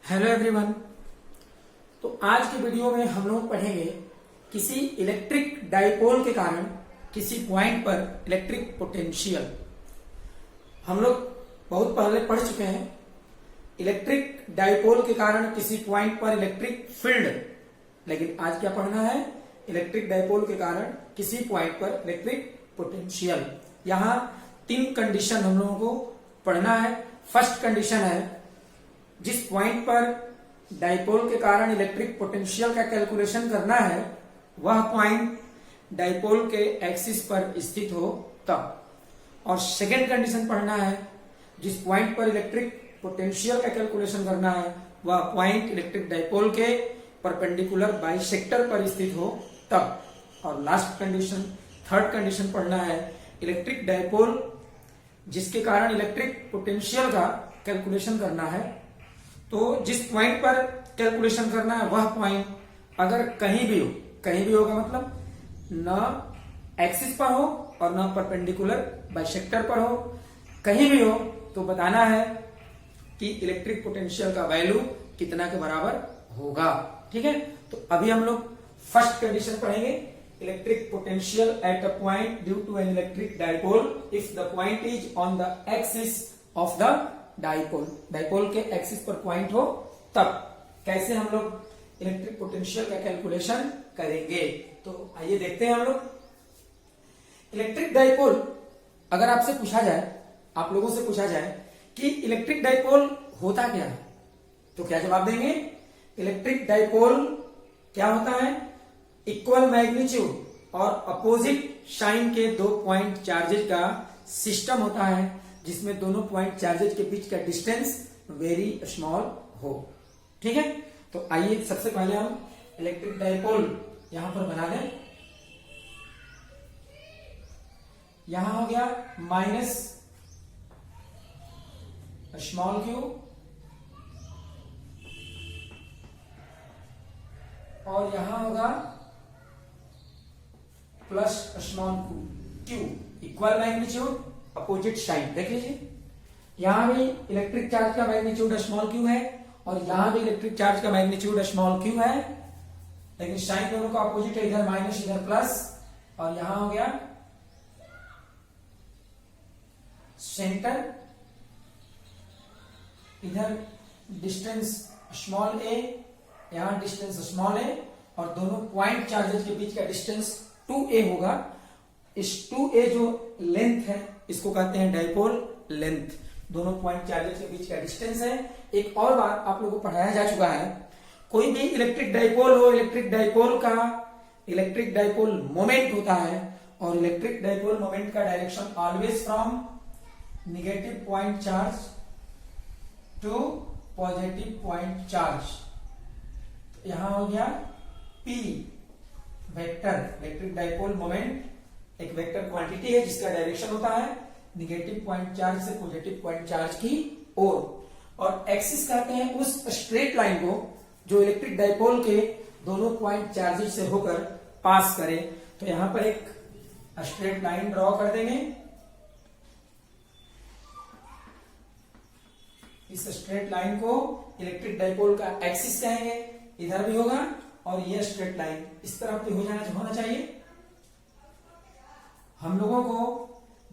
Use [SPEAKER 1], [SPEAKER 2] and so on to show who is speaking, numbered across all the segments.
[SPEAKER 1] Hello everyone. तो आज की वीडियो में हम लोग पढ़ेंगे किसी इलेक्ट्रिक डाइपोल के कारण किसी पॉइंट पर इलेक्ट्रिक पोटेंशियल। हम लोग बहुत पहले पढ़ चुके हैं इलेक्ट्रिक डाइपोल के कारण किसी पॉइंट पर इलेक्ट्रिक फील्ड, लेकिन आज क्या पढ़ना है? इलेक्ट्रिक डाइपोल के कारण किसी पॉइंट पर इलेक्ट्रिक पोटेंशियल। यहां तीन कंडीशन हम लोगों को पढ़ना है। फर्स्ट कंडीशन है जिस पॉइंट पर डाइपोल के कारण इलेक्ट्रिक पोटेंशियल का कैलकुलेशन करना है वह पॉइंट डाइपोल के एक्सिस पर स्थित हो तब। और सेकेंड कंडीशन पढ़ना है जिस पॉइंट पर इलेक्ट्रिक पोटेंशियल का कैलकुलेशन करना है वह पॉइंट इलेक्ट्रिक डाइपोल के परपेंडिकुलर बाइसेक्टर पर स्थित हो तब। और लास्ट कंडीशन, थर्ड कंडीशन पढ़ना है इलेक्ट्रिक डाइपोल जिसके कारण इलेक्ट्रिक पोटेंशियल का कैलकुलेशन करना है। तो जिस पॉइंट पर कैलकुलेशन करना है वह पॉइंट अगर कहीं भी होगा मतलब न एक्सिस पर हो और न परपेंडिकुलर बाइसेक्टर पर हो, कहीं भी हो तो बताना है कि इलेक्ट्रिक पोटेंशियल का वैल्यू कितना के बराबर होगा। ठीक है, तो अभी हम लोग फर्स्ट कंडीशन पढ़ेंगे, electric potential at a point due to an electric dipole if the point is on the axis of the dipole. Dipole के एक्सिस पर पॉइंट हो तब कैसे हम लोग इलेक्ट्रिक पोटेंशियल का कैलकुलेशन करेंगे। तो आइए देखते हैं हम लोग। इलेक्ट्रिक डाइपोल अगर आपसे पूछा जाए, आप लोगों से पूछा जाए कि इलेक्ट्रिक डाइपोल होता क्या है, तो क्या जवाब देंगे? इलेक्ट्रिक डाइपोल क्या होता है? इक्वल मैग्नीट्यूड और अपोजिट साइन के दो पॉइंट चार्जेज का सिस्टम होता है जिसमें दोनों पॉइंट चार्जेज के बीच का डिस्टेंस वेरी स्मॉल हो। ठीक है, तो आइए सबसे पहले हम इलेक्ट्रिक डाइपोल यहां पर बना लें। यहां हो गया माइनस स्मॉल क्यू और यहां होगा plus small q. Equal magnitude opposite sign. देख लीजिए, यहां भी इलेक्ट्रिक चार्ज का मैग्नीट्यूड स्मॉल क्यू है और यहां भी इलेक्ट्रिक चार्ज का मैग्नीट्यूड स्मॉल क्यू है, लेकिन साइन दोनों का अपोजिट है, इधर माइनस इधर प्लस। और यहां हो गया सेंटर, इधर डिस्टेंस स्मॉल ए, यहां डिस्टेंस स्मॉल ए और दोनों पॉइंट चार्जेस के बीच का डिस्टेंस 2a होगा। इस 2a जो लेंथ है इसको कहते हैं डाइपोल लेंथ। दोनों पॉइंट चार्जेस के बीच का डिस्टेंस है। एक और बात आप लोगों को पढ़ाया जा चुका है, कोई भी इलेक्ट्रिक डाइपोल हो, इलेक्ट्रिक डाइपोल का इलेक्ट्रिक डाइपोल मोमेंट होता है और इलेक्ट्रिक डाइपोल मोमेंट का direction always from negative point charge to positive point charge. यहां हो गया P vector. Electric dipole moment एक वेक्टर क्वांटिटी है जिसका डायरेक्शन होता है नेगेटिव पॉइंट चार्ज से पॉजिटिव पॉइंट चार्ज की ओर। और एक्सिस कहते हैं उस स्ट्रेट लाइन को जो इलेक्ट्रिक डाइपोल के दोनों पॉइंट चार्जेस से होकर पास करे। तो यहां पर एक स्ट्रेट लाइन ड्रॉ कर देंगे। इस स्ट्रेट लाइन को इलेक्ट्रिक डाइपोल का एक्सिस कहेंगे, इधर भी होगा और यह स्ट्रेट लाइन इस तरफ भी होना चाहिए। हम लोगों को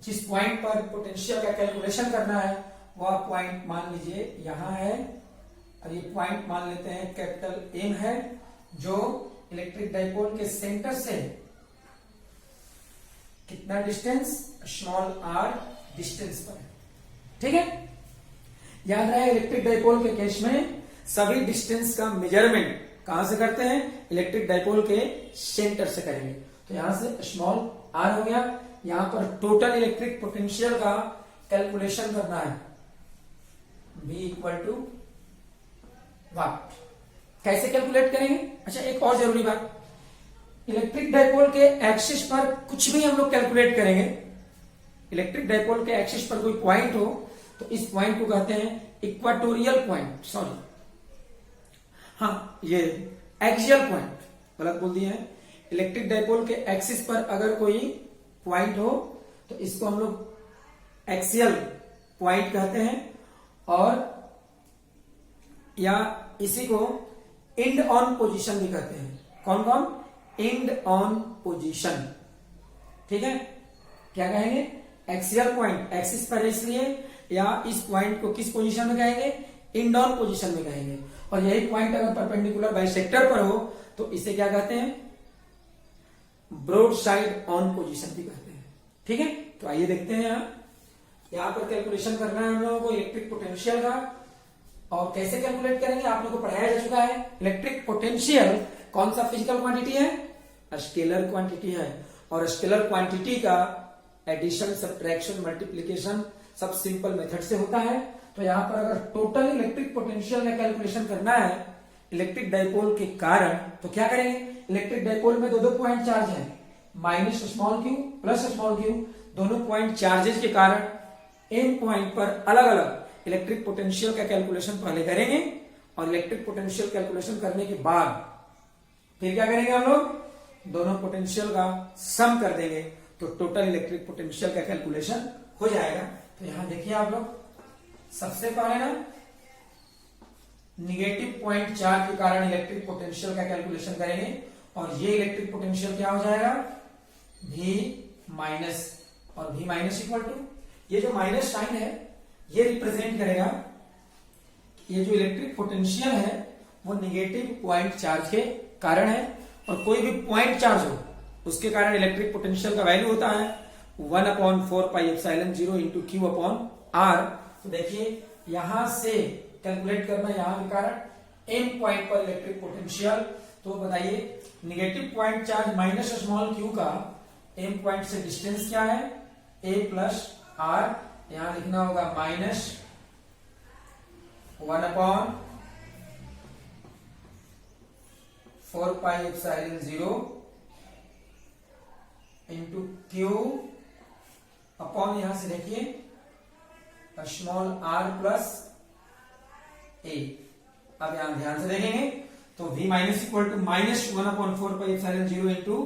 [SPEAKER 1] जिस पॉइंट पर पोटेंशियल का कैलकुलेशन करना है वह पॉइंट मान लीजिए यहां है और ये पॉइंट मान लेते हैं कैपिटल M है जो इलेक्ट्रिक डाइपोल के सेंटर से कितना डिस्टेंस, स्मॉल r डिस्टेंस पर है। ठीक है, याद रहे इलेक्ट्रिक डाइपोल के केस में सभी डिस्टेंस का मेजरमेंट कहां से करते हैं? इलेक्ट्रिक डाइपोल के सेंटर से करेंगे। तो यहां से स्मॉल r हो गया। यहां पर टोटल इलेक्ट्रिक पोटेंशियल का कैलकुलेशन करना है V इक्वल टू वाट। कैसे कैलकुलेट करेंगे? अच्छा, एक और जरूरी बात, इलेक्ट्रिक डाइपोल के एक्सिस पर कुछ भी हम लोग कैलकुलेट करेंगे। इलेक्ट्रिक डाइपोल के एक्सिस पर कोई पॉइंट हो तो इस पॉइंट को कहते हैं इक्वाटोरियल पॉइंट। सॉरी, हाँ, ये एक्सियल पॉइंट, गलत बोल दिया है। इलेक्ट्रिक डाइपोल के एक्सिस पर अगर कोई पॉइंट हो तो इसको हम लोग एक्सियल पॉइंट कहते हैं। और या इसी को एंड ऑन पोजीशन भी कहते हैं। कौन कौन? And on position. ठीक है, क्या कहेंगे? एक्सियल पॉइंट, एक्सिस पर इसलिए, या इस पॉइंट को किस पोजीशन में कहेंगे? एंड ऑन पोजीशन में कहेंगे। और यही पॉइंट अगर परपेंडिकुलर बाइसेक्टर पर हो तो इसे क्या कहते हैं? ब्रॉड साइड ऑन पोजीशन भी कहते हैं। ठीक है, तो आइए देखते हैं। यहां पर कैलकुलेशन करना है हम लोगों को इलेक्ट्रिक पोटेंशियल का। और कैसे कैलकुलेट करेंगे आप लोगों को पढ़ाया जा चुका है। इलेक्ट्रिक पोटेंशियल कौन सा फिजिकल क्वांटिटी है? स्केलर क्वांटिटी है। और स्केलर क्वांटिटी का एडिशन, सब्ट्रैक्शन, मल्टीप्लीकेशन सब सिंपल मेथड से होता है। तो यहां पर अगर टोटल इलेक्ट्रिक पोटेंशियल का कैलकुलेशन करना है इलेक्ट्रिक डाइपोल के कारण, तो क्या करेंगे? इलेक्ट्रिक डाइपोल में दो पॉइंट चार्ज है, minus small Q plus small Q. दोनों पॉइंट चार्जेस के कारण एम पॉइंट पर अलग अलग इलेक्ट्रिक पोटेंशियल का कैलकुलेशन पहले करेंगे, और इलेक्ट्रिक पोटेंशियल कैलकुलेशन करने के बाद फिर क्या करेंगे हम लोग? दोनों पोटेंशियल का सम कर देंगे, तो टोटल इलेक्ट्रिक पोटेंशियल का कैलकुलेशन हो जाएगा। तो यहां देखिए आप लोग, सबसे पहले ना निगेटिव पॉइंट चार्ज के कारण इलेक्ट्रिक पोटेंशियल का कैलकुलेशन करेंगे। और ये इलेक्ट्रिक पोटेंशियल क्या हो जाएगा? V माइनस, और V माइनस इक्वल टू, ये जो माइनस साइन है ये रिप्रेजेंट करेगा ये जो इलेक्ट्रिक पोटेंशियल है वो निगेटिव पॉइंट चार्ज के कारण है। और कोई भी पॉइंट चार्ज हो उसके कारण इलेक्ट्रिक पोटेंशियल का वैल्यू होता है 1/4πε0 इंटू क्यू अपॉन आर। तो देखिए यहां से कैलकुलेट करना, यहां के कारण एम पॉइंट पर इलेक्ट्रिक पोटेंशियल। तो बताइए negative point charge minus small Q का एम पॉइंट से डिस्टेंस क्या है? ए प्लस आर। यहां लिखना होगा माइनस 1/4πε0 इंटू क्यू अपॉन, यहां से देखिए स्मॉल आर प्लस ए। अब यहां ध्यान से देखेंगे तो v minus equal to minus 1/4πε0 into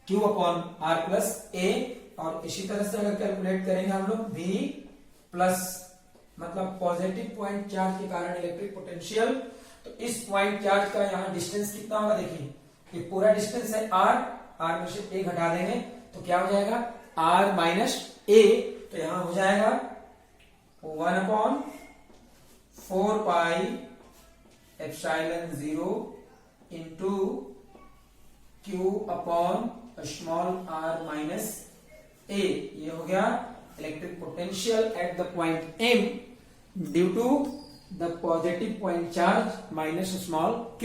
[SPEAKER 1] Q upon r plus a. और इसी तरह से अगर कैलकुलेट करेंगे हम लोग v प्लस, मतलब पॉजिटिव पॉइंट चार्ज के कारण इलेक्ट्रिक पोटेंशियल, तो इस पॉइंट चार्ज का यहाँ डिस्टेंस कितना होगा? देखिए ये पूरा डिस्टेंस है r, r में से a घटा देंगे तो क्या हो जाएगा? r minus a। तो यहां हो जाएगा 1/4πε0 into Q upon small r minus a। ये हो गया electric potential at the point m due to the positive point charge minus small q।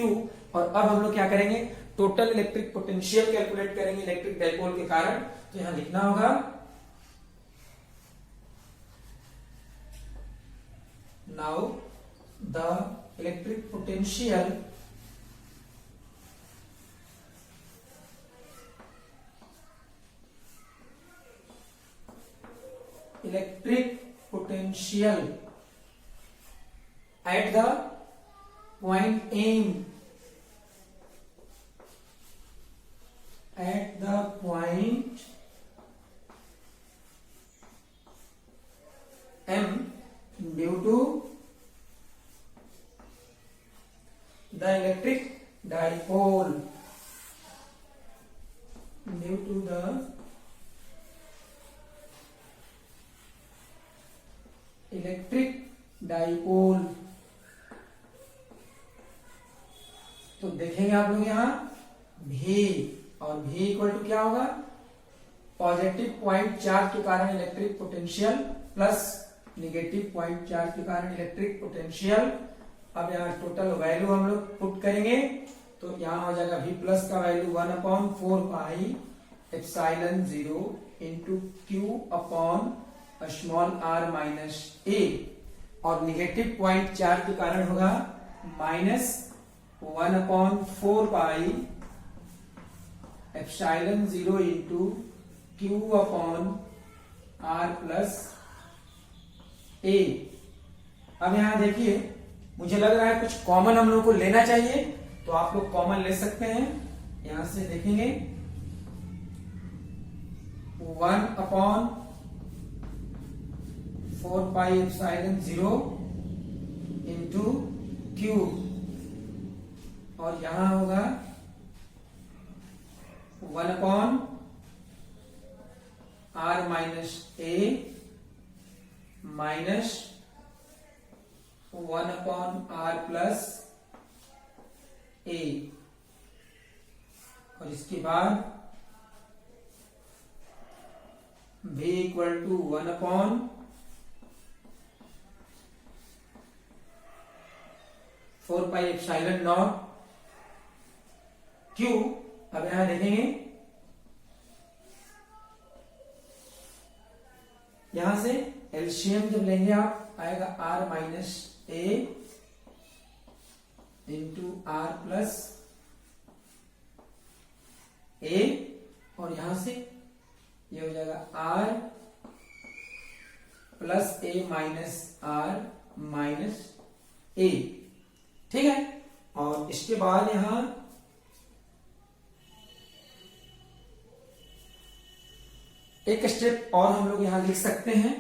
[SPEAKER 1] और अब हम लोग क्या करेंगे? टोटल इलेक्ट्रिक पोटेंशियल कैलकुलेट करेंगे इलेक्ट्रिक डाइपोल के कारण। तो यहां लिखना होगा now the electric potential at the point M, at the point M due to the electric dipole, due to the electric dipole. तो देखेंगे आप लोग यहां V, और V इक्वल टू क्या होगा? पॉजिटिव पॉइंट चार्ज के कारण electric potential plus negative point charge के कारण इलेक्ट्रिक पोटेंशियल। अब यहाँ टोटल वैल्यू हम लोग पुट करेंगे तो यहाँ हो जाएगा V प्लस का value 1/4πε0 into Q upon small r minus a। और निगेटिव पॉइंट चार्ज के कारण होगा minus 1/4πε0 into Q upon r plus a। अब यहां देखिए मुझे लग रहा है कुछ कॉमन हम लोग को लेना चाहिए, तो आप लोग कॉमन ले सकते हैं। यहां से देखेंगे 1/4πε0 इंटू क्यू और यहां होगा 1 upon r minus a minus 1 upon r plus a, और इसके बाद v equal to 1 upon 4 pi epsilon naught q. अब यहां देखेंगे, यहां से एलसीएम जब लेंगे आप आएगा r minus A into are plus a, और यहां से ये हो जाएगा r plus A minus r minus a. ठीक है, और इसके बाद यहां एक स्टेप और हम लोग यहां लिख सकते हैं,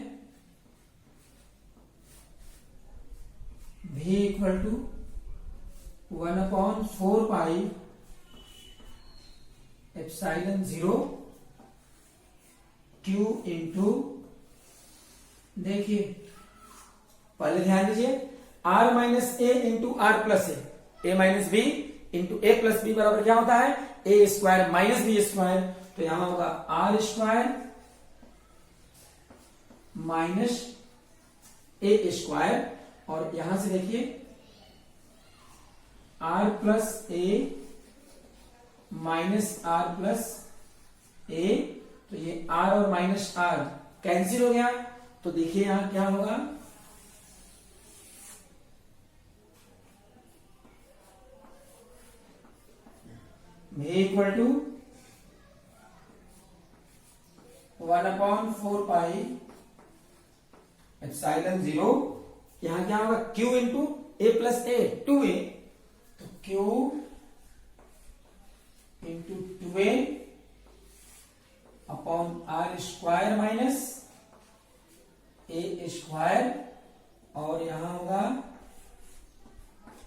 [SPEAKER 1] v equal to 1 upon 4 pi epsilon 0 q into, देखिए पहले ध्यान दीजिए, r minus A into are plus A minus B into A plus B बराबर क्या होता है, A square minus B square. तो यहां होगा आर स्क्वायर माइनस ए स्क्वायर, और यहां से देखिए R plus A minus R plus A, तो ये आर और माइनस आर कैंसिल हो गया। तो देखिए यहां क्या होगा, v equal to 1 upon 4 pi epsilon 0, यहां क्या होगा q into A plus a 2a, तो q into 2a upon are square minus A square, और यहां होगा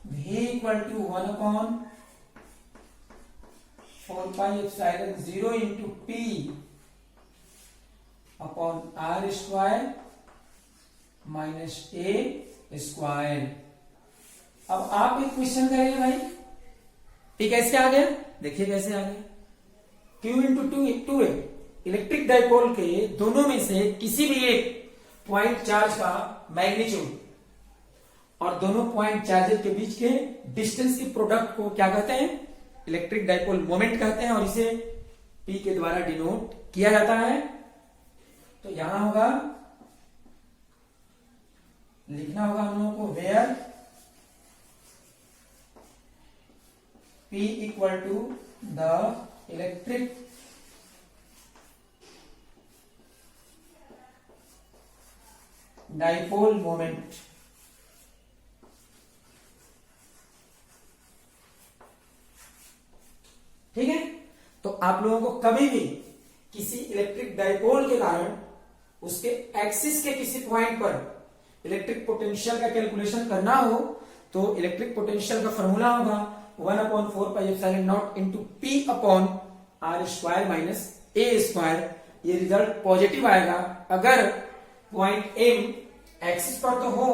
[SPEAKER 1] v equal to 1 upon 4 pi epsilon 0 into p upon are square minus A square. अब आप एक क्वेश्चन करेंगे भाई, ये कैसे आ गया, देखिए कैसे आ गया, q इंटू टू ए, इलेक्ट्रिक डाइपोल के दोनों में से किसी भी एक पॉइंट चार्ज का मैग्नीट्यूड और दोनों पॉइंट चार्जेस के बीच के डिस्टेंस के प्रोडक्ट को क्या कहते हैं, इलेक्ट्रिक डाइपोल मोमेंट कहते हैं, और इसे P के द्वारा डिनोट किया जाता है। तो यहां होगा, लिखना होगा हम लोगों को, where P equal to the electric dipole moment. ठीक है, तो आप लोगों को कभी भी किसी इलेक्ट्रिक डाइपोल के कारण उसके एक्सिस के किसी पॉइंट पर इलेक्ट्रिक पोटेंशियल का कैलकुलेशन करना हो, तो इलेक्ट्रिक पोटेंशियल का फॉर्मूला होगा 1 upon 4 pi epsilon not into P upon are square minus A square. ये रिजल्ट पॉजिटिव आएगा अगर पॉइंट एम एक्सिस पर तो हो,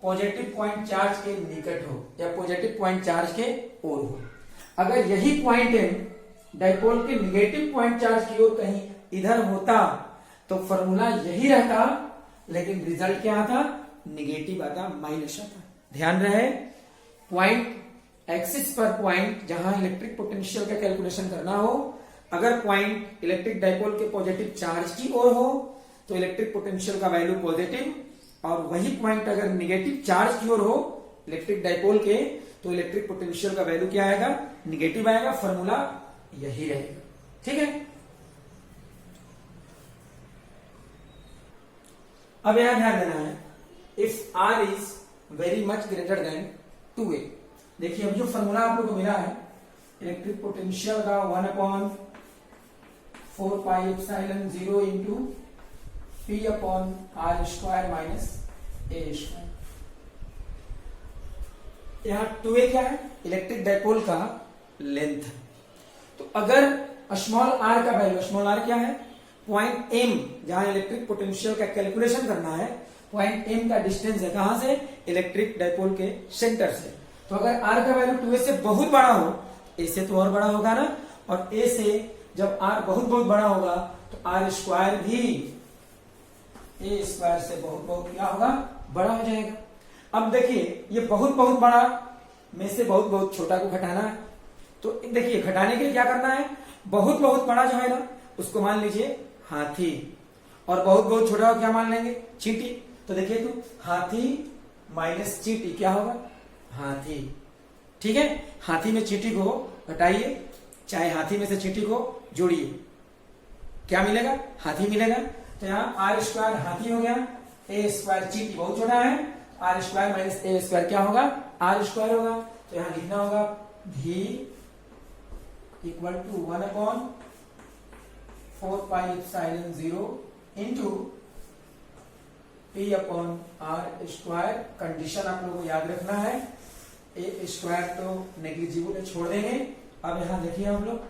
[SPEAKER 1] पॉजिटिव पॉइंट चार्ज के निकट हो या पॉजिटिव पॉइंट चार्ज के ओर हो। अगर यही पॉइंट एम डाइपोल के निगेटिव पॉइंट चार्ज की ओर कहीं इधर होता तो फॉर्मूला यही रहता, लेकिन रिजल्ट क्या आता, निगेटिव आता, माइनस आता। ध्यान रहे, पॉइंट एक्सिस पर पॉइंट जहां इलेक्ट्रिक पोटेंशियल का कैलकुलेशन करना हो, अगर पॉइंट इलेक्ट्रिक डाइपोल के पॉजिटिव चार्ज की ओर हो तो इलेक्ट्रिक पोटेंशियल का वैल्यू पॉजिटिव, और वही पॉइंट अगर निगेटिव चार्ज की ओर हो इलेक्ट्रिक डाइपोल के, तो इलेक्ट्रिक पोटेंशियल का वैल्यू क्या आएगा, निगेटिव आएगा। फॉर्मूला यही रहेगा। ठीक है, अब यहां ध्यान देना है, if r is very much greater than 2a। देखिए अब जो फॉर्मूला आप लोगों को मिला है इलेक्ट्रिक पोटेंशियल का 1 upon 4 pi epsilon 0 into P upon are square minus A square. यहाँ 2a क्या है, इलेक्ट्रिक डाइपोल का लेंथ है। तो अगर स्मॉल आर का वैल्यू, स्मॉल आर क्या है, पॉइंट एम, जहां इलेक्ट्रिक पोटेंशियल का कैलकुलेशन करना है, पॉइंट एम का डिस्टेंस है कहां से, इलेक्ट्रिक डाइपोल के सेंटर से। तो अगर आर का वैल्यू 2a से बहुत बड़ा हो, ए से तो और बड़ा होगा ना, और ए से जब आर बहुत बहुत बड़ा होगा तो आर स्क्वायर भी ए स्क्वायर से बहुत बहुत क्या होगा, बड़ा हो जाएगा। अब देखिए ये बहुत बहुत बड़ा में से बहुत बहुत छोटा को घटाना है, तो देखिए घटाने के लिए क्या करना है, बहुत बहुत बड़ा जो है ना उसको मान लीजिए हाथी, और बहुत बहुत छोटा को क्या मान लेंगे, चींटी। तो देखिए तो हाथी माइनस चींटी क्या होगा, हाथी। ठीक है, हाथी में चींटी को घटाइए, चाहे हाथी में से चींटी को जोड़िए, क्या मिलेगा, हाथी मिलेगा। तो यहाँ आर स्क्वायर हाथी हो गया, ए स्क्वायर चींटी बहुत छोटा है, आर स्क्वायर माइनस ए स्क्वायर क्या होगा, आर स्क्वायर होगा। तो यहाँ लिखना होगा भी equal to 1/4πε0 into P upon are square. Condition आप लोगों को याद रखना है, ए स्क्वायर तो नेग्लिजिबल है, छोड़ देंगे। अब यहां देखिए हम लोग,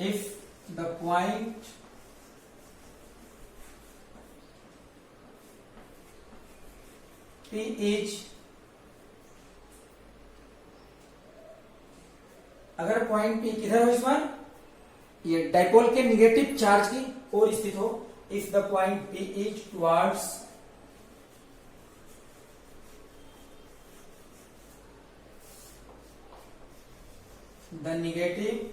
[SPEAKER 1] if the point P is, अगर पॉइंट P किधर हो इस बार, ये डाइपोल के निगेटिव चार्ज की ओर स्थित हो, if the point P is towards the negative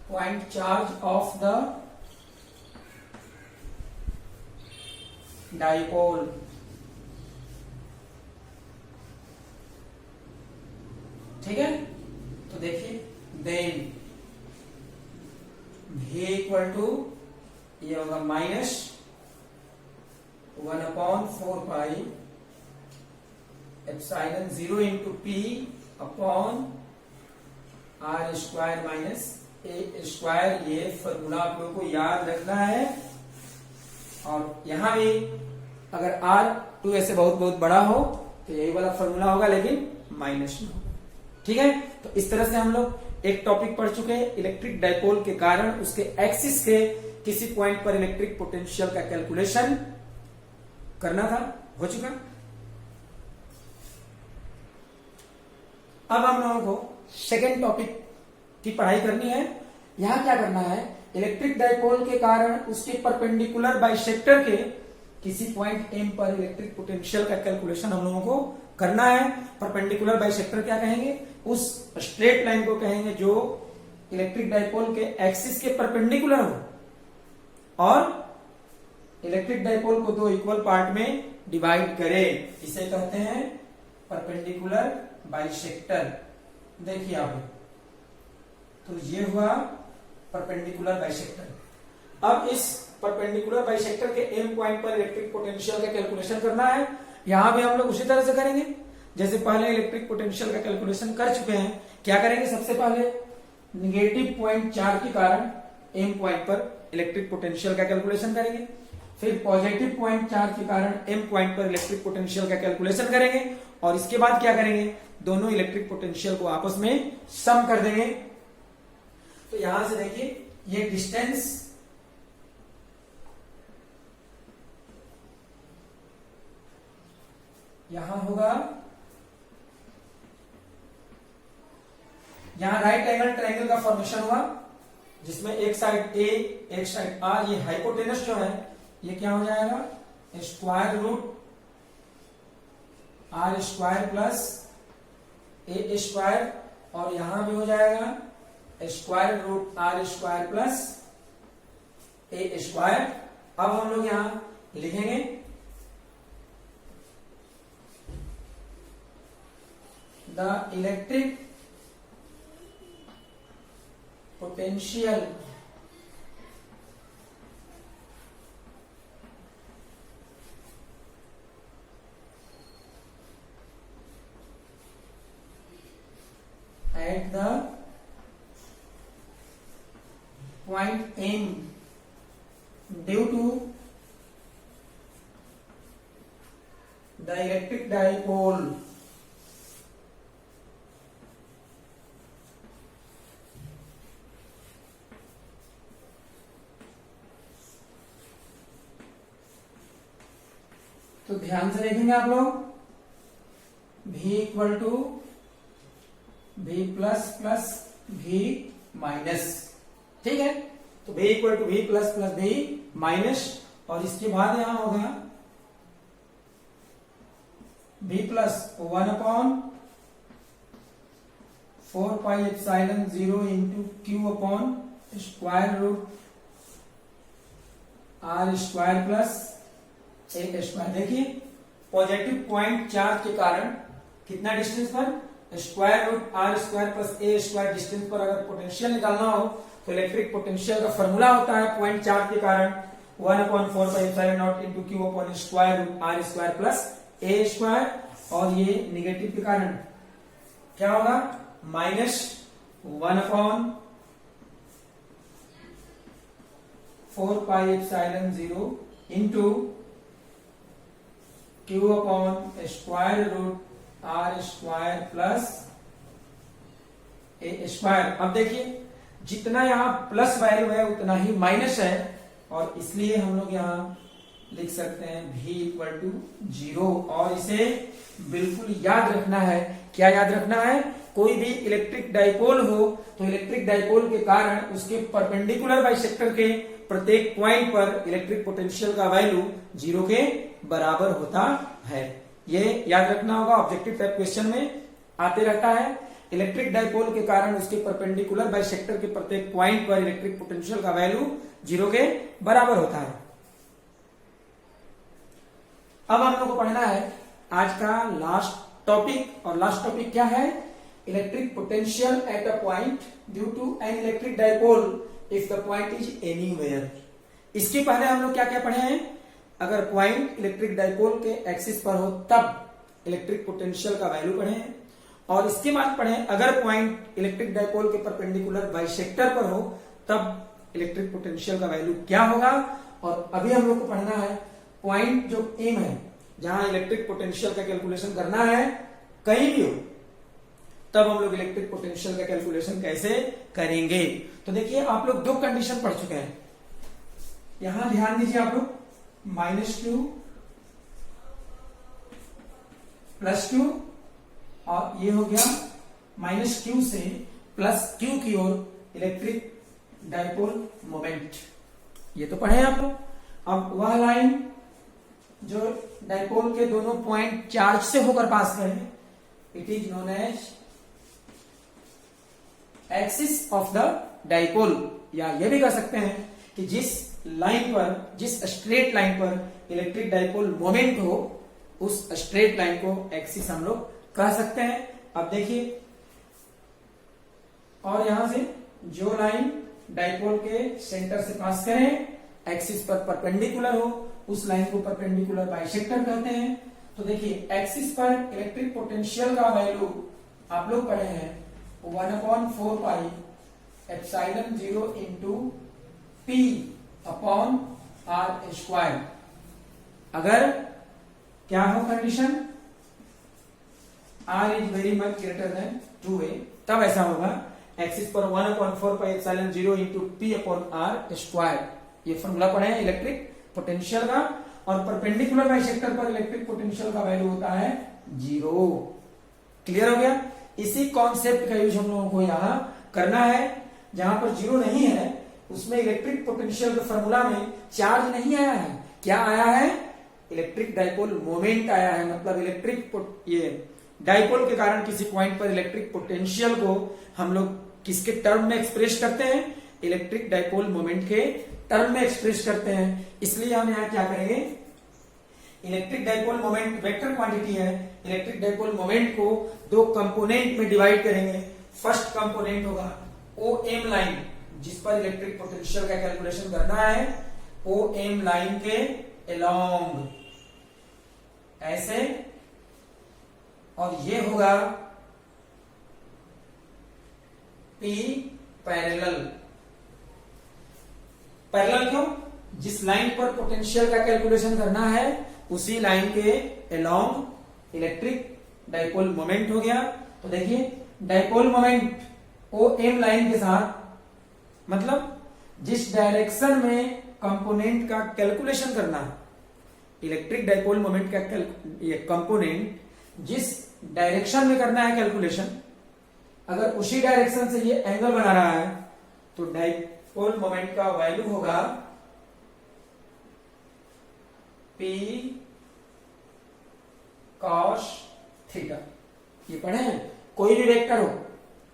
[SPEAKER 1] point charge of the dipole, ठीक है। तो देखिए देन v इक्वल टू, ये होगा minus 1/4πε0 into P upon are square minus A square. ये फॉर्मूला आप लोगों को याद रखना है। और यहां भी अगर r 2a से बहुत बहुत बड़ा हो तो यही वाला फॉर्मूला होगा, लेकिन माइनस में होगा। ठीक है, तो इस तरह से हम लोग एक टॉपिक पढ़ चुके हैं, इलेक्ट्रिक डाइपोल के कारण उसके एक्सिस के किसी पॉइंट पर इलेक्ट्रिक पोटेंशियल का कैलकुलेशन करना था, हो चुका। अब हम लोगों को सेकेंड टॉपिक की पढ़ाई करनी है। यहां क्या करना है, इलेक्ट्रिक डाइपोल के कारण उसके परपेंडिकुलर बाइसेक्टर के किसी पॉइंट एम पर इलेक्ट्रिक पोटेंशियल का कैलकुलेशन हम लोगों को करना है। परपेंडिकुलर बाइसेक्टर क्या कहेंगे, उस स्ट्रेट लाइन को कहेंगे जो इलेक्ट्रिक डाइपोल के एक्सिस के परपेंडिकुलर हो और इलेक्ट्रिक डाइपोल को दो इक्वल पार्ट में डिवाइड करे, इसे कहते हैं परपेंडिकुलर बाइसेक्टर। देखिए आप, तो ये हुआ परपेंडिकुलर बाइसेक्टर। अब इस परपेंडिकुलर बाइसेक्टर के एम पॉइंट पर इलेक्ट्रिक पोटेंशियल का कैलकुलेशन करना है। यहां भी हम लोग उसी तरह से करेंगे जैसे पहले इलेक्ट्रिक पोटेंशियल का कैलकुलेशन कर चुके हैं। क्या करेंगे, सबसे पहले निगेटिव पॉइंट चार्ज के कारण एम पॉइंट पर इलेक्ट्रिक पोटेंशियल का कैलकुलेशन करेंगे, फिर पॉजिटिव पॉइंट चार्ज के कारण एम पॉइंट पर इलेक्ट्रिक पोटेंशियल का कैलकुलेशन करेंगे, और इसके बाद क्या करेंगे, दोनों इलेक्ट्रिक पोटेंशियल को आपस में सम कर देंगे। तो यहां से देखिए ये डिस्टेंस यहां होगा, यहां राइट एंगल ट्रायंगल का फॉर्मेशन हुआ जिसमें एक साइड ए एक साइड आर, ये हाइपोटेनस जो है ये क्या हो जाएगा, square root are square plus A square, और यहां भी हो जाएगा square root are square plus A square. अब हम लोग यहां लिखेंगे the electric potential at the point M due to the electric dipole तो ध्यान से देखेंगे आप लोग, V equal to V plus plus V minus, ठीक है। तो V equal to V plus plus V minus, और इसके बाद यहां होगा V plus 1/4πε0 into Q upon square root R square plus ए स्क्वायर। देखिए पॉजिटिव पॉइंट चार्ज के कारण कितना डिस्टेंस पर, square root are square plus A square distance पर अगर पोटेंशियल निकालना हो तो इलेक्ट्रिक पोटेंशियल का फॉर्मूला होता है पॉइंट चार्ज के कारण 1/4πε0 into Q upon square root are square plus A square, और ये निगेटिव के कारण क्या होगा, minus 1/4πε0 into Q upon square root are square plus A square. अब देखिए जितना यहां प्लस वैल्यू है उतना ही माइनस है, और इसलिए हम लोग यहां लिख सकते हैं V इक्वल टू 0। और इसे बिल्कुल याद रखना है। क्या याद रखना है, कोई भी इलेक्ट्रिक डाइपोल हो तो इलेक्ट्रिक डाइपोल के कारण उसके परपेंडिकुलर बाइसेक्टर के प्रत्येक पॉइंट पर इलेक्ट्रिक पोटेंशियल का वैल्यू 0 के बराबर होता है। ये याद रखना होगा, ऑब्जेक्टिव टाइप क्वेश्चन में आते रहता है। इलेक्ट्रिक डाइपोल के कारण उसके परपेंडिकुलर बाइसेक्टर के प्रत्येक पॉइंट पर इलेक्ट्रिक पोटेंशियल का वैल्यू 0 के बराबर होता है। अब हम लोग को पढ़ना है आज का लास्ट टॉपिक, और लास्ट टॉपिक क्या है, electric potential at a point due to an electric dipole if the point is anywhere. इसके पहले हम लोग क्या क्या पढ़े हैं, अगर पॉइंट इलेक्ट्रिक डाइपोल के एक्सिस पर हो तब इलेक्ट्रिक पोटेंशियल का वैल्यू पढ़े हैं, और इसके बाद पढ़े अगर पॉइंट इलेक्ट्रिक डाइपोल के परपेंडिकुलर बाइसेक्टर पर हो तब इलेक्ट्रिक पोटेंशियल का वैल्यू क्या होगा। और अभी हम लोग को पढ़ना है पॉइंट जो एम है, जहां इलेक्ट्रिक पोटेंशियल का कैलकुलेशन करना है, कहीं भी हो तब हम लोग इलेक्ट्रिक पोटेंशियल का कैलकुलेशन कैसे करेंगे। तो देखिए आप लोग दो कंडीशन पढ़ चुके हैं, यहां ध्यान दीजिए आप लोग, -q +q, और ये हो गया -q से +q की ओर इलेक्ट्रिक डाइपोल मोमेंट, ये तो पढ़े आप लोग। अब वह लाइन जो डाइपोल के दोनों पॉइंट चार्ज से होकर पास करें, it is known as axis of the dipole, या ये भी कह सकते हैं कि जिस लाइन पर, जिस स्ट्रेट लाइन पर इलेक्ट्रिक डाइपोल मोमेंट हो उस स्ट्रेट लाइन को एक्सिस हम लोग कह सकते हैं। अब देखिए, और यहां से जो लाइन डाइपोल के सेंटर से पास करें, एक्सिस पर परपेंडिकुलर हो, उस लाइन को परपेंडिकुलर बाइसेक्टर कहते हैं। तो देखिए एक्सिस पर इलेक्ट्रिक पोटेंशियल का वैल्यू आप लोग पढ़े हैं 1/4πε0 into P upon R square. अगर क्या हो condition, R is very much greater than 2a, तब ऐसा होगा एक्सिस पर 1/4πε0 into P upon R square. ये फॉर्मूला पढ़े हैं इलेक्ट्रिक पोटेंशियल का, और परपेंडिकुलर बाइसेक्टर पर इलेक्ट्रिक पोटेंशियल का वैल्यू होता है 0। क्लियर हो गया। इसी कॉन्सेप्ट का यूज हम लोगों को यहां करना है। जहां पर 0 नहीं है उसमें इलेक्ट्रिक पोटेंशियल के फॉर्मूला में चार्ज नहीं आया है, क्या आया है, इलेक्ट्रिक डाइपोल मोमेंट आया है। मतलब इलेक्ट्रिक ये डाइपोल के कारण किसी पॉइंट पर इलेक्ट्रिक पोटेंशियल को हम लोग किसके टर्म में एक्सप्रेस करते हैं, इलेक्ट्रिक डाइपोल मोमेंट के टर्म में एक्सप्रेस करते हैं। इसलिए हम यहां क्या करेंगे, electric dipole moment vector quantity है, इलेक्ट्रिक डाइपोल मोमेंट को दो कंपोनेंट में डिवाइड करेंगे। फर्स्ट कंपोनेंट होगा OM लाइन, जिस पर इलेक्ट्रिक पोटेंशियल का कैलकुलेशन करना है, OM लाइन के अलोंग ऐसे, और ये होगा P पैरेलल। पैरेलल क्यों? जिस लाइन पर पोटेंशियल का कैलकुलेशन करना है उसी लाइन के अलोंग इलेक्ट्रिक डाइपोल मोमेंट हो गया। तो देखिए dipole moment O M line के साथ, मतलब जिस डायरेक्शन में कंपोनेंट का कैलकुलेशन करना है, इलेक्ट्रिक डाइपोल मोमेंट का ये कंपोनेंट जिस डायरेक्शन में करना है कैलकुलेशन, अगर उसी डायरेक्शन से ये एंगल बना रहा है तो डाइपोल मोमेंट का वैल्यू होगा P cos थीटा। ये पढ़े हैं? कोई भी वेक्टर हो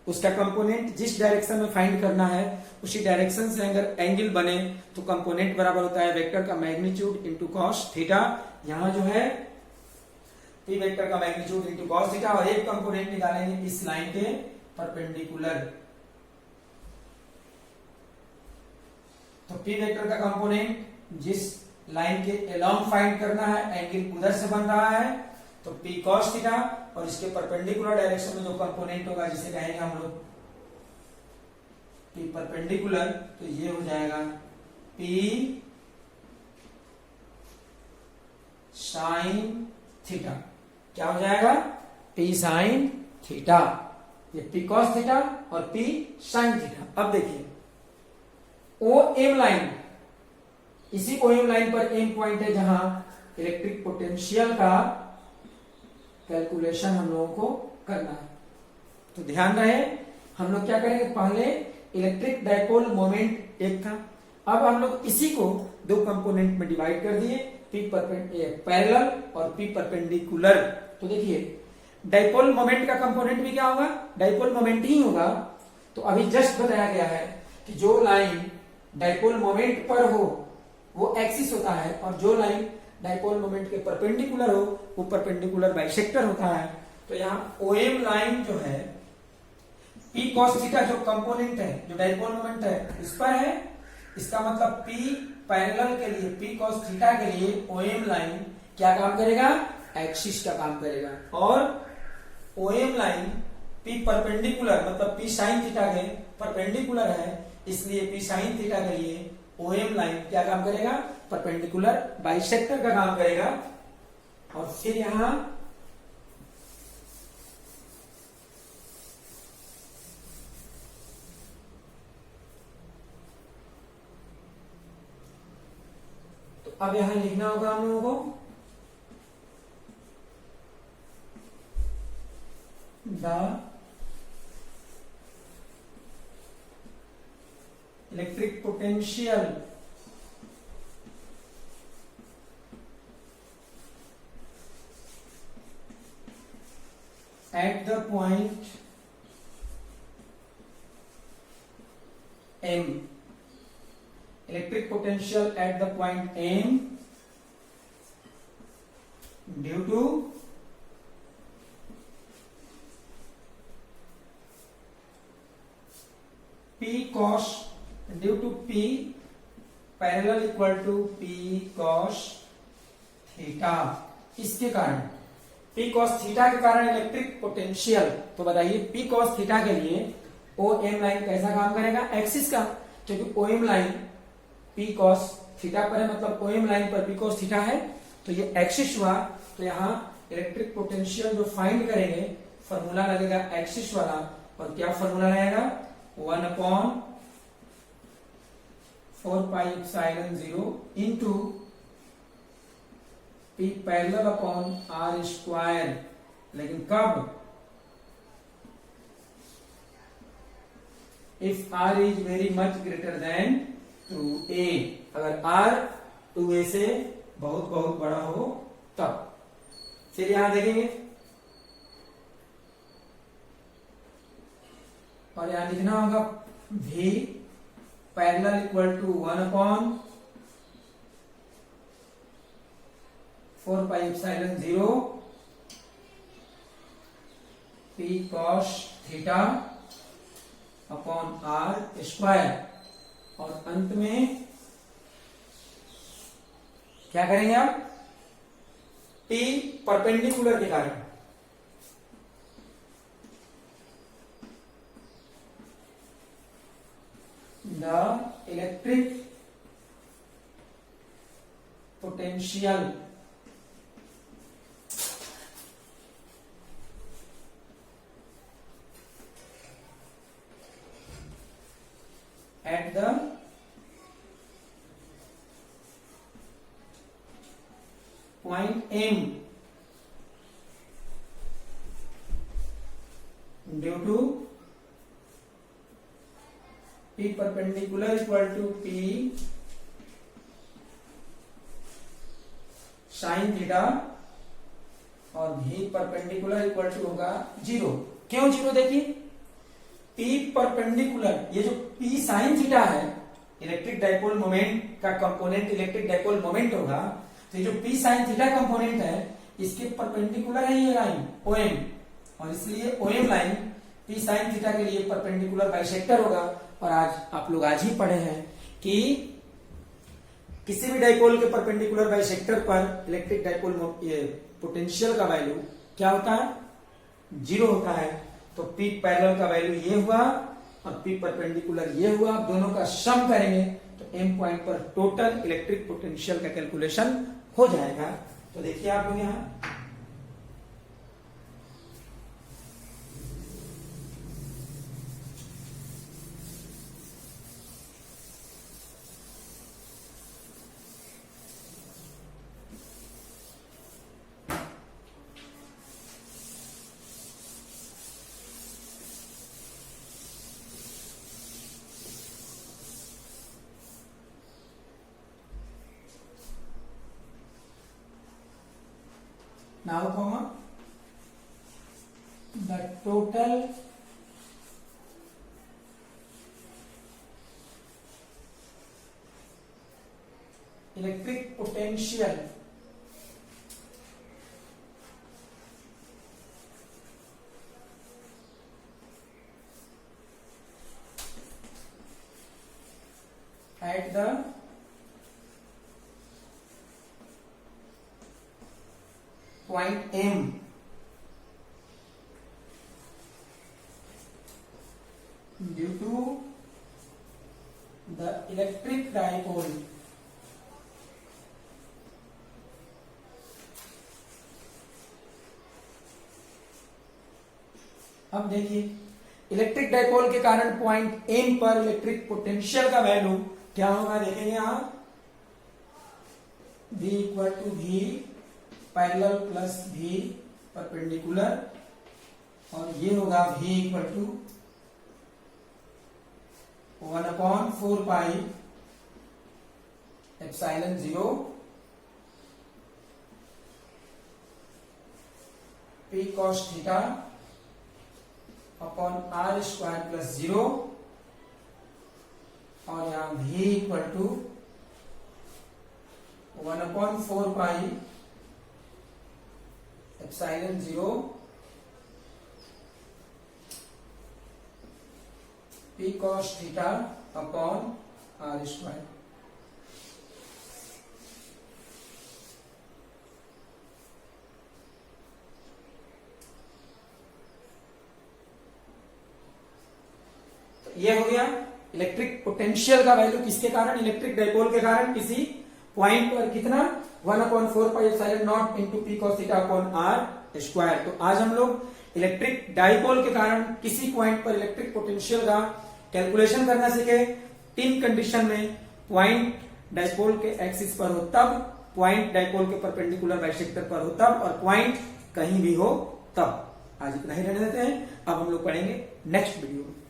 [SPEAKER 1] उसका कंपोनेंट जिस डायरेक्शन में फाइंड करना है उसी डायरेक्शन से अगर एंगल बने तो कंपोनेंट बराबर होता है वेक्टर का मैग्नीट्यूड इंटू कॉस थीटा। यहां जो है P वेक्टर का मैग्नीट्यूड इंटू कॉस थीटा, और एक कंपोनेंट निकालेंगे इस लाइन के परपेंडिकुलर। तो P वेक्टर का कंपोनेंट जिस लाइन के अलोंग फाइंड करना है, एंगल उधर से बन रहा है तो P cos थीटा, और इसके परपेंडिकुलर डायरेक्शन में जो कंपोनेंट होगा जिसे कहेंगे हम लोग P परपेंडिकुलर, तो ये हो जाएगा P साइन थीटा। क्या हो जाएगा? P sine theta. ये P cos थीटा और P साइन थीटा। अब देखिए ओ एम लाइन, इसी ओ एम लाइन पर एम पॉइंट है जहां इलेक्ट्रिक पोटेंशियल का कैलकुलेशन हम लोगों को करना है। तो ध्यान रहे हम लोग क्या करेंगे, पहले इलेक्ट्रिक डाइपोल मोमेंट एक था, अब हम लोग इसी को दो कंपोनेंट में डिवाइड कर दिए, P पैरेलल और P परपेंडिकुलर। तो देखिए डाइपोल मोमेंट का कंपोनेंट भी क्या होगा? डाइपोल मोमेंट ही होगा। तो अभी जस्ट बताया गया है कि जो लाइन डाइपोल मोमेंट पर हो वो एक्सिस होता है, और जो लाइन डाइपोल मोमेंट के परपेंडिकुलर हो वो परपेंडिकुलर बाइसेक्टर होता है। तो यहाँ ओएम लाइन जो है P cos थीटा जो कंपोनेंट है, जो डाइपोल मोमेंट है उस पर है, इसका मतलब P पैरेलल के लिए, P cos थीटा के लिए ओएम लाइन क्या काम करेगा? एक्सिस का काम करेगा। और ओएम लाइन P परपेंडिकुलर मतलब P साइन थीटा के परपेंडिकुलर है, इसलिए P साइन थीटा के लिए ओएम लाइन क्या काम करेगा? परपेंडिकुलर बाइसेक्टर का काम करेगा। और फिर यहां तो अब यहां लिखना होगा हम लोगों को the electric potential at the point M, electric potential at the point M due to P cos, due to P parallel equal to P cos theta. इसके कारण P cos थीटा के कारण इलेक्ट्रिक पोटेंशियल, तो बताइए P cos theta के लिए ओ M line कैसा काम करेगा? एक्सिस का, क्योंकि O M line P cos theta पर है, मतलब ओ एम लाइन पर P cos थीटा है, तो ये एक्सिस हुआ। तो यहाँ इलेक्ट्रिक पोटेंशियल जो फाइंड करेंगे फॉर्मूला लगेगा एक्सिस वाला, और क्या फॉर्मूला रहेगा? 1/4πε0 into P parallel upon R square. लेकिन कब? If R is very much greater than 2a, अगर R 2a से बहुत बहुत बड़ा हो तब। फिर यहां देखेंगे और यहां लिखना होगा V parallel equal to 1/4πε0 P cos theta upon R square. और अंत में क्या करेंगे आप? P परपेंडिकुलर के कारण the electric potential at the point M due to P perpendicular equal to P sin theta और V परपेंडिकुलर इक्वल टू होगा 0। क्यों 0? देखिए P परपेंडिकुलर, ये जो P sin थीटा है इलेक्ट्रिक डाइपोल मोमेंट का कंपोनेंट, इलेक्ट्रिक डाइपोल मोमेंट होगा, तो ये जो P sin थीटा कंपोनेंट है इसके परपेंडिकुलर है ये लाइन OM, और इसलिए OM line P sin theta के लिए परपेंडिकुलर बाइसेक्टर होगा। और आप लोग आज ही पढ़े हैं कि किसी भी डाइपोल के परपेंडिकुलर बाइसेक्टर पर इलेक्ट्रिक डाइपोल पोटेंशियल का वैल्यू क्या होता है? 0 होता है। तो P पैरेलल का वैल्यू ये हुआ और P परपेंडिकुलर ये हुआ, दोनों का सम करेंगे तो M पॉइंट पर टोटल इलेक्ट्रिक पोटेंशियल का कैलकुलेशन हो जाएगा। तो देखिए आप लोग यहां now comma the total electric potential at the point M due to the electric dipole अब देखिए इलेक्ट्रिक डाइपोल के कारण पॉइंट M पर इलेक्ट्रिक पोटेंशियल का वैल्यू क्या होगा? देखेंगे यहां V equal to V parallel plus V perpendicular, और ये होगा V equal to 1/4 pi epsilon 0 P cos theta upon R square plus 0, और यहां V equal to 1/4 pi epsilon 0 P cos theta upon R square. ये हो गया electric potential का value किसके कारण? इलेक्ट्रिक डाइपोल के कारण किसी पॉइंट पर कितना? 1/4 pi epsilon not into P cos theta upon R square. तो आज हम लोग इलेक्ट्रिक डाइपोल के कारण किसी पॉइंट पर इलेक्ट्रिक पोटेंशियल का कैलकुलेशन करना सीखे। 3 कंडीशन में पॉइंट डाइपोल के एक्सिस पर हो तब, पॉइंट डाइपोल के परपेंडिकुलर बाइसेक्टर पर हो तब, और पॉइंट कहीं भी हो तब। आज इतना ही रहने देते हैं, अब हम लोग पढ़ेंगे नेक्स्ट वीडियो में।